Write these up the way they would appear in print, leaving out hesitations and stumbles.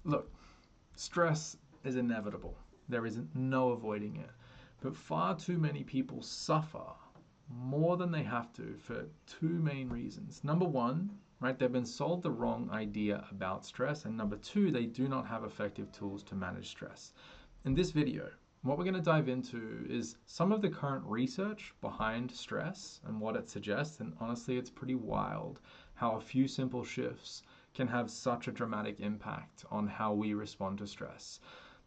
Look, stress is inevitable. There is no avoiding it. But far too many people suffer more than they have to for two main reasons. Number one, right, they've been sold the wrong idea about stress. And number two, they do not have effective tools to manage stress. In this video, what we're going to dive into is some of the current research behind stress and what it suggests. And honestly, it's pretty wild how a few simple shifts can have such a dramatic impact on how we respond to stress.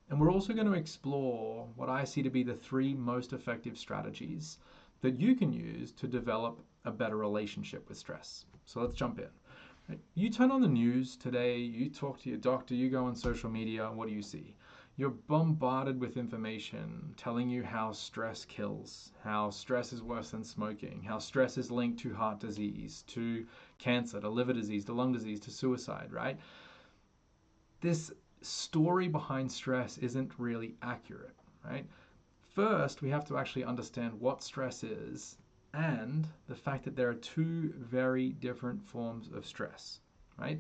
And we're also going to explore what I see to be the three most effective strategies that you can use to develop a better relationship with stress. So let's jump in. You turn on the news today, you talk to your doctor, you go on social media, what do you see? You're bombarded with information telling you how stress kills, how stress is worse than smoking, how stress is linked to heart disease, to cancer, to liver disease, to lung disease, to suicide, right? This story behind stress isn't really accurate, right? First, we have to actually understand what stress is and the fact that there are two very different forms of stress, right?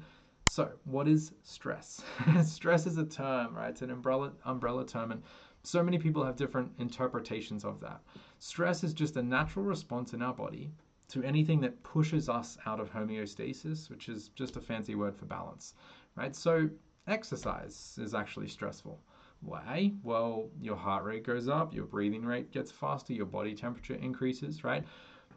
So, what is stress? Stress is a term, right? It's an umbrella term, and so many people have different interpretations of that. Stress is just a natural response in our body to anything that pushes us out of homeostasis, which is just a fancy word for balance, right? So, exercise is actually stressful. Why? Well, your heart rate goes up, your breathing rate gets faster, your body temperature increases, right?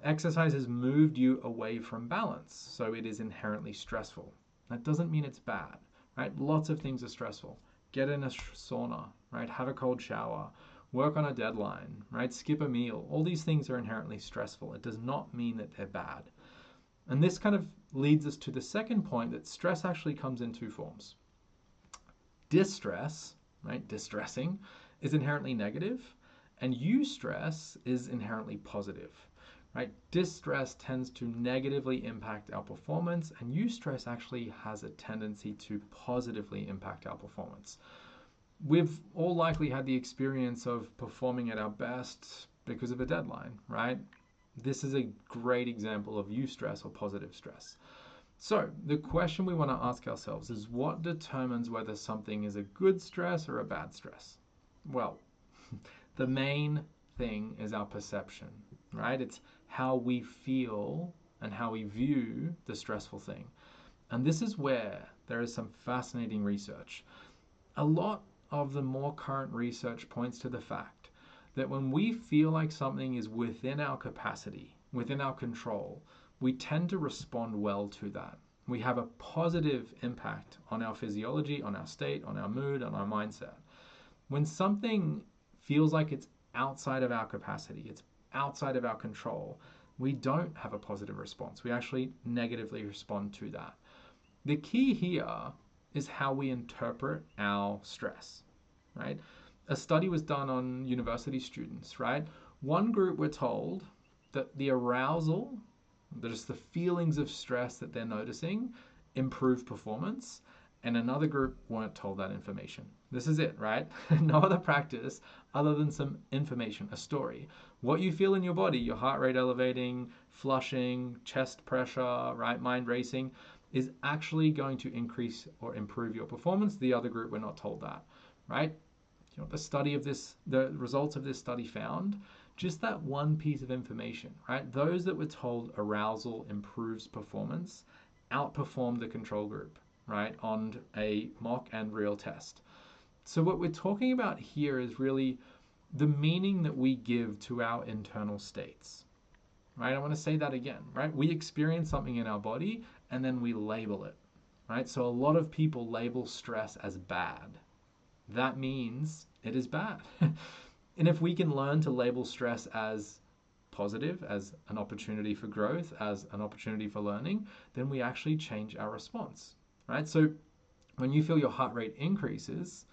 Exercise has moved you away from balance, so it is inherently stressful. That doesn't mean it's bad, right? Lots of things are stressful. Get in a sauna, right? Have a cold shower, work on a deadline, right? Skip a meal. All these things are inherently stressful. It does not mean that they're bad. And this kind of leads us to the second point, that stress actually comes in two forms. Distress, right, distressing, is inherently negative, and eustress is inherently positive, right? Distress tends to negatively impact our performance, and eustress actually has a tendency to positively impact our performance. We've all likely had the experience of performing at our best because of a deadline, right? This is a great example of eustress or positive stress. So the question we want to ask ourselves is, what determines whether something is a good stress or a bad stress? Well, the main thing is our perception, right? It's how we feel and how we view the stressful thing. And this is where there is some fascinating research. A lot of the more current research points to the fact that when we feel like something is within our capacity, within our control, we tend to respond well to that. We have a positive impact on our physiology, on our state, on our mood, on our mindset. When something feels like it's outside of our capacity, it's outside of our control, we don't have a positive response. We actually negatively respond to that. The key here is how we interpret our stress, right? A study was done on university students, right? One group were told that the arousal, just the feelings of stress that they're noticing, improve performance, and another group weren't told that information. This is it, right? No other practice other than some information, a story. What you feel in your body, your heart rate elevating, flushing, chest pressure, right, mind racing, is actually going to increase or improve your performance. The other group were not told that, right? You know, the results of this study found just that one piece of information, right? Those that were told arousal improves performance outperformed the control group, right, on a mock and real test. So what we're talking about here is really the meaning that we give to our internal states, right? I want to say that again, right? We experience something in our body and then we label it, right? So a lot of people label stress as bad. That means it is bad. And if we can learn to label stress as positive, as an opportunity for growth, as an opportunity for learning, then we actually change our response, right? So when you feel your heart rate increases,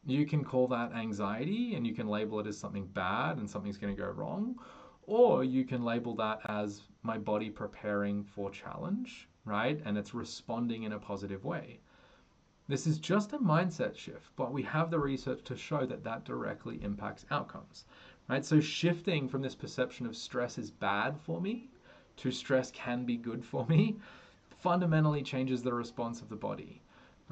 you can call that anxiety and you can label it as something bad and something's going to go wrong. Or you can label that as my body preparing for challenge, right? And it's responding in a positive way. This is just a mindset shift, but we have the research to show that that directly impacts outcomes, right? So shifting from this perception of stress is bad for me to stress can be good for me fundamentally changes the response of the body,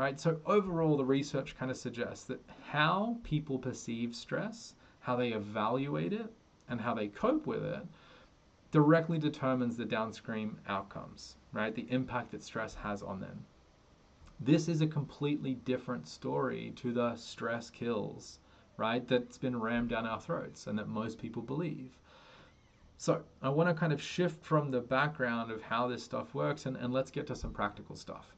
right? So overall, the research kind of suggests that how people perceive stress, how they evaluate it, and how they cope with it directly determines the downstream outcomes, right? The impact that stress has on them. This is a completely different story to the stress kills, right? That's been rammed down our throats and that most people believe. So I want to kind of shift from the background of how this stuff works and let's get to some practical stuff.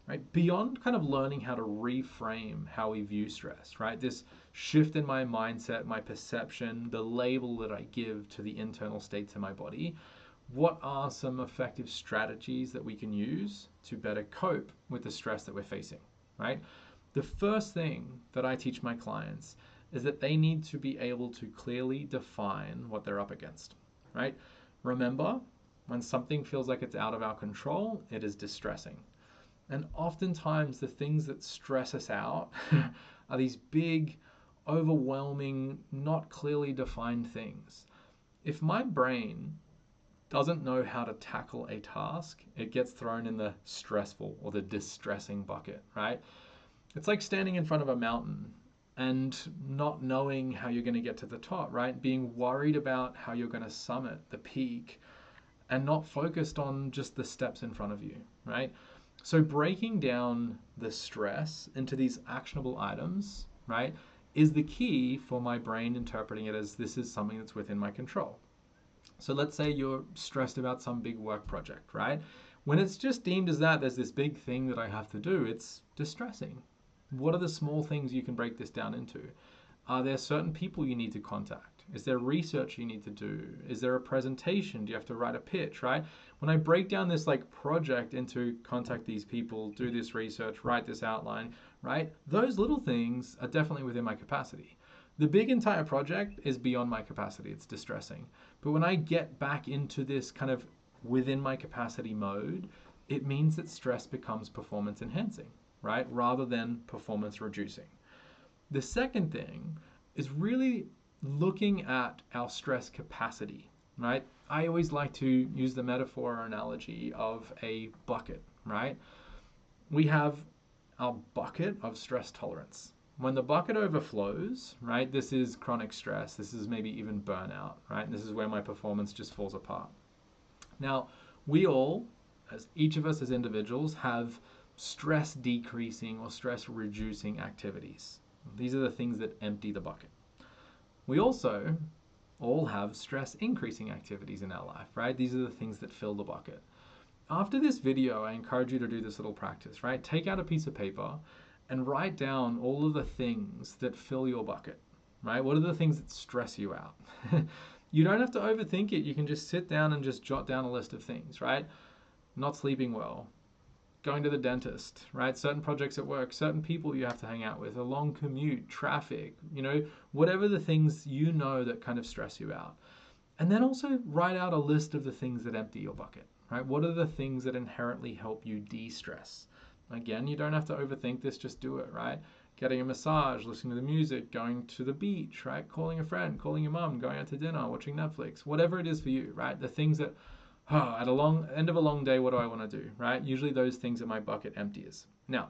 Right? Beyond kind of learning how to reframe how we view stress, right? This shift in my mindset, my perception, the label that I give to the internal states in my body, what are some effective strategies that we can use to better cope with the stress that we're facing, right? The first thing that I teach my clients is that they need to be able to clearly define what they're up against, right? Remember, when something feels like it's out of our control, it is distressing. And oftentimes the things that stress us out are these big, overwhelming, not clearly defined things. If my brain doesn't know how to tackle a task, it gets thrown in the stressful or the distressing bucket, right? It's like standing in front of a mountain and not knowing how you're going to get to the top, right? Being worried about how you're going to summit the peak and not focused on just the steps in front of you, right? So breaking down the stress into these actionable items, right, is the key for my brain interpreting it as this is something that's within my control. So let's say you're stressed about some big work project, right? When it's just deemed as that, there's this big thing that I have to do, it's distressing. What are the small things you can break this down into? Are there certain people you need to contact? Is there research you need to do? Is there a presentation? Do you have to write a pitch, right? When I break down this like project into contact these people, do this research, write this outline, right? Those little things are definitely within my capacity. The big entire project is beyond my capacity. It's distressing. But when I get back into this kind of within my capacity mode, it means that stress becomes performance enhancing, right? Rather than performance reducing. The second thing is really looking at our stress capacity, right? I always like to use the metaphor or analogy of a bucket, right? We have our bucket of stress tolerance. When the bucket overflows, right, this is chronic stress, this is maybe even burnout, right? And this is where my performance just falls apart. Now, we all, as each of us as individuals, have stress decreasing or stress reducing activities. These are the things that empty the bucket. We also all have stress increasing activities in our life, right? These are the things that fill the bucket. After this video, I encourage you to do this little practice, right? Take out a piece of paper and write down all of the things that fill your bucket, right? What are the things that stress you out? You don't have to overthink it. You can just sit down and just jot down a list of things, right? Not sleeping well, going to the dentist, right? Certain projects at work, certain people you have to hang out with, a long commute, traffic, whatever the things you know that kind of stress you out. And then also write out a list of the things that empty your bucket, right? What are the things that inherently help you de-stress? Again, you don't have to overthink this, just do it, right? Getting a massage, listening to the music, going to the beach, right? Calling a friend, calling your mom, going out to dinner, watching Netflix, whatever it is for you, right? The things that at a end of a long day, what do I want to do, right? Usually those things that my bucket empties. Now,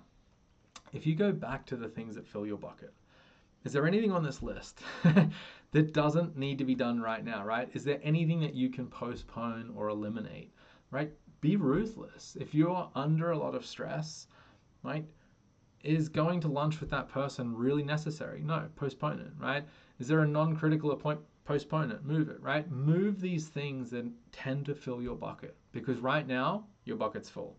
if you go back to the things that fill your bucket, is there anything on this list that doesn't need to be done right now, right? Is there anything that you can postpone or eliminate, right? Be ruthless. If you're under a lot of stress, right? Is going to lunch with that person really necessary? No, postpone it, right? Is there a non-critical appointment? Postpone it, move it, right? Move these things that tend to fill your bucket because right now your bucket's full.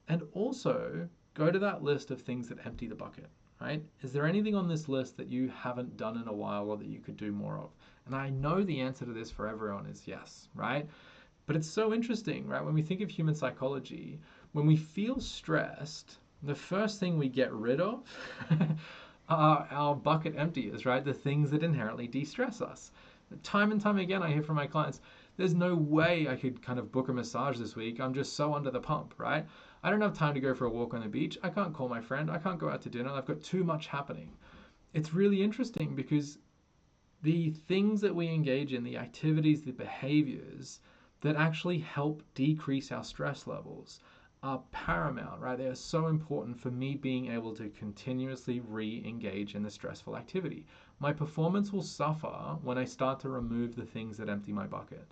And also go to that list of things that empty the bucket, right? Is there anything on this list that you haven't done in a while or that you could do more of? And I know the answer to this for everyone is yes, right? But it's so interesting, right? When we think of human psychology, when we feel stressed, the first thing we get rid of are our bucket emptiers, right? The things that inherently de-stress us. Time and time again, I hear from my clients, there's no way I could kind of book a massage this week. I'm just so under the pump, right? I don't have time to go for a walk on the beach. I can't call my friend. I can't go out to dinner. I've got too much happening. It's really interesting because the things that we engage in, the activities, the behaviors that actually help decrease our stress levels are paramount, right? They are so important for me being able to continuously re-engage in the stressful activity. My performance will suffer when I start to remove the things that empty my bucket,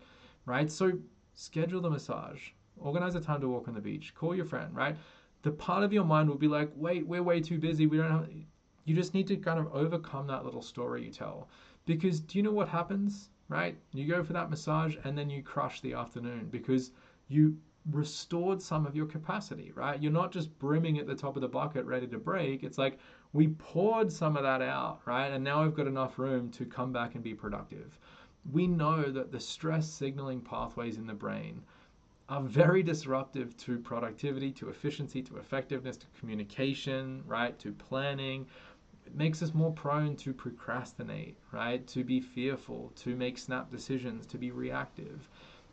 right? So schedule the massage, organize a time to walk on the beach, call your friend, right? The part of your mind will be like, wait, we're way too busy. We don't have, you just need to kind of overcome that little story you tell. Because do you know what happens, right? You go for that massage and then you crush the afternoon because you restored some of your capacity, right? You're not just brimming at the top of the bucket ready to break. It's like we poured some of that out, right? And now we've got enough room to come back and be productive. We know that the stress signaling pathways in the brain are very disruptive to productivity, to efficiency, to effectiveness, to communication, right? To planning. It makes us more prone to procrastinate, right? To be fearful, to make snap decisions, to be reactive.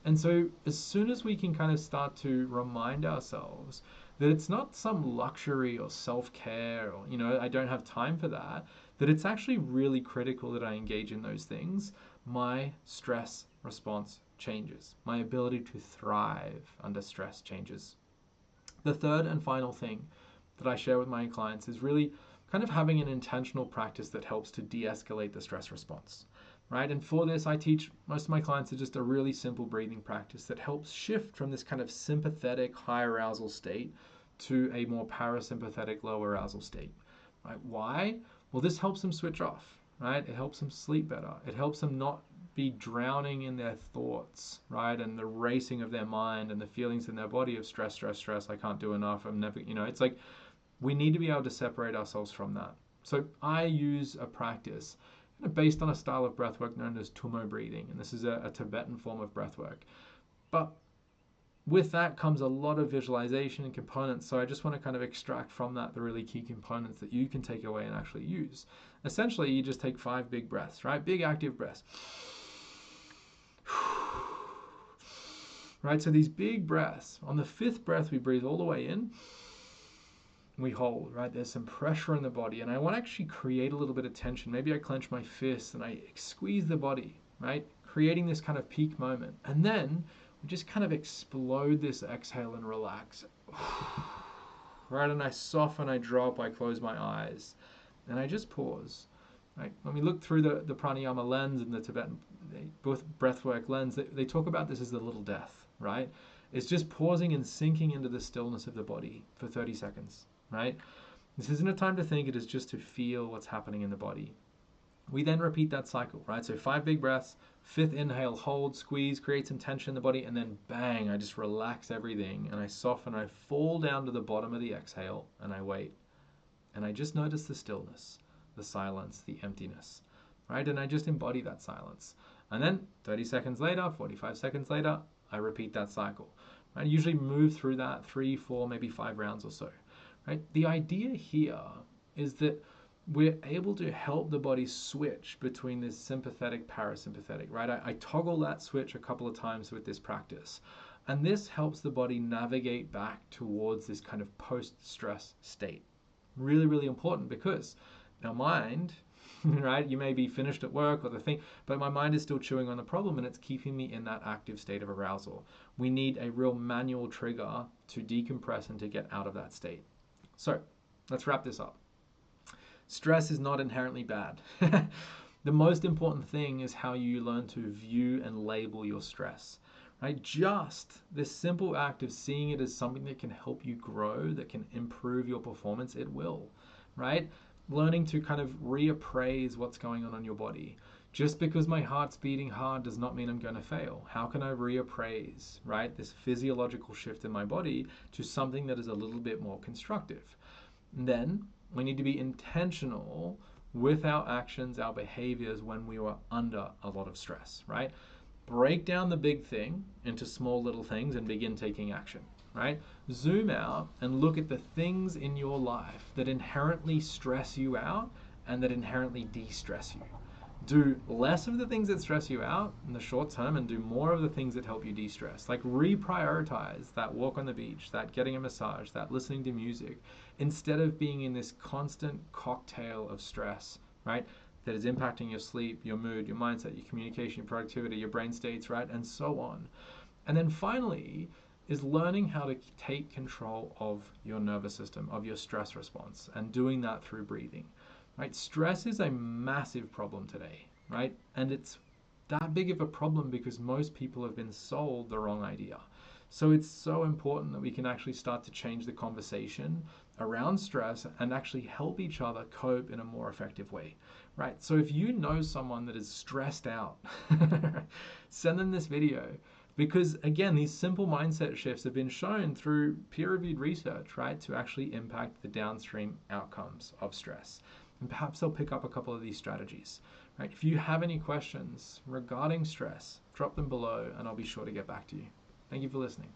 And so, as soon as we can kind of start to remind ourselves that it's not some luxury or self care or, I don't have time for that, that it's actually really critical that I engage in those things, my stress response changes. My ability to thrive under stress changes. The third and final thing that I share with my clients is really kind of having an intentional practice that helps to de-escalate the stress response, right? And for this, I teach most of my clients just a really simple breathing practice that helps shift from this kind of sympathetic high arousal state to a more parasympathetic low arousal state, right? Why? Well, this helps them switch off, right? It helps them sleep better. It helps them not be drowning in their thoughts, right? And the racing of their mind and the feelings in their body of stress, stress, stress. I can't do enough. I'm never, it's like we need to be able to separate ourselves from that. So I use a practice based on a style of breathwork known as Tummo breathing. And this is a Tibetan form of breathwork. But with that comes a lot of visualization and components. So I just want to kind of extract from that the really key components that you can take away and actually use. Essentially, you just take 5 big breaths, right? Big active breaths. Right, so these big breaths. On the 5th breath, we breathe all the way in. We hold, right? There's some pressure in the body, and I want to actually create a little bit of tension. Maybe I clench my fists and I squeeze the body, right? Creating this kind of peak moment. And then we just kind of explode this exhale and relax. Right, and I soften, I drop, I close my eyes, and I just pause. Right? When we look through the pranayama lens and the Tibetan both breathwork lens, they talk about this as the little death, right? It's just pausing and sinking into the stillness of the body for 30 seconds, right? This isn't a time to think, it is just to feel what's happening in the body. We then repeat that cycle, right? So 5 big breaths, 5th inhale, hold, squeeze, create some tension in the body, and then bang, I just relax everything and I soften, I fall down to the bottom of the exhale and I wait. And I just notice the stillness, the silence, the emptiness, right? And I just embody that silence. And then 30 seconds later, 45 seconds later, I repeat that cycle. I usually move through that 3, 4, maybe 5 rounds or so, right? The idea here is that we're able to help the body switch between this sympathetic, parasympathetic, right? I toggle that switch a couple of times with this practice. And this helps the body navigate back towards this kind of post-stress state. Really, really important because our mind, right? You may be finished at work or the thing, but my mind is still chewing on the problem and it's keeping me in that active state of arousal. We need a real manual trigger to decompress and to get out of that state. So let's wrap this up. Stress is not inherently bad. The most important thing is how you learn to view and label your stress. Right? Just this simple act of seeing it as something that can help you grow, that can improve your performance, it will, right? Learning to kind of reappraise what's going on in your body. Just because my heart's beating hard does not mean I'm going to fail. How can I reappraise, right? This physiological shift in my body to something that is a little bit more constructive. And then we need to be intentional with our actions, our behaviors when we are under a lot of stress, right? Break down the big thing into small little things and begin taking action, right? Zoom out and look at the things in your life that inherently stress you out and that inherently de-stress you. Do less of the things that stress you out in the short term and do more of the things that help you de-stress. Like reprioritize that walk on the beach, that getting a massage, that listening to music, instead of being in this constant cocktail of stress, right? That is impacting your sleep, your mood, your mindset, your communication, your productivity, your brain states, right? And so on. And then finally, is learning how to take control of your nervous system, of your stress response, and doing that through breathing, right? Stress is a massive problem today, right? And it's that big of a problem because most people have been sold the wrong idea. So it's so important that we can actually start to change the conversation around stress and actually help each other cope in a more effective way, right? So if you know someone that is stressed out, send them this video, because again, these simple mindset shifts have been shown through peer-reviewed research, right, to actually impact the downstream outcomes of stress. And perhaps they'll pick up a couple of these strategies. Right? If you have any questions regarding stress, drop them below and I'll be sure to get back to you. Thank you for listening.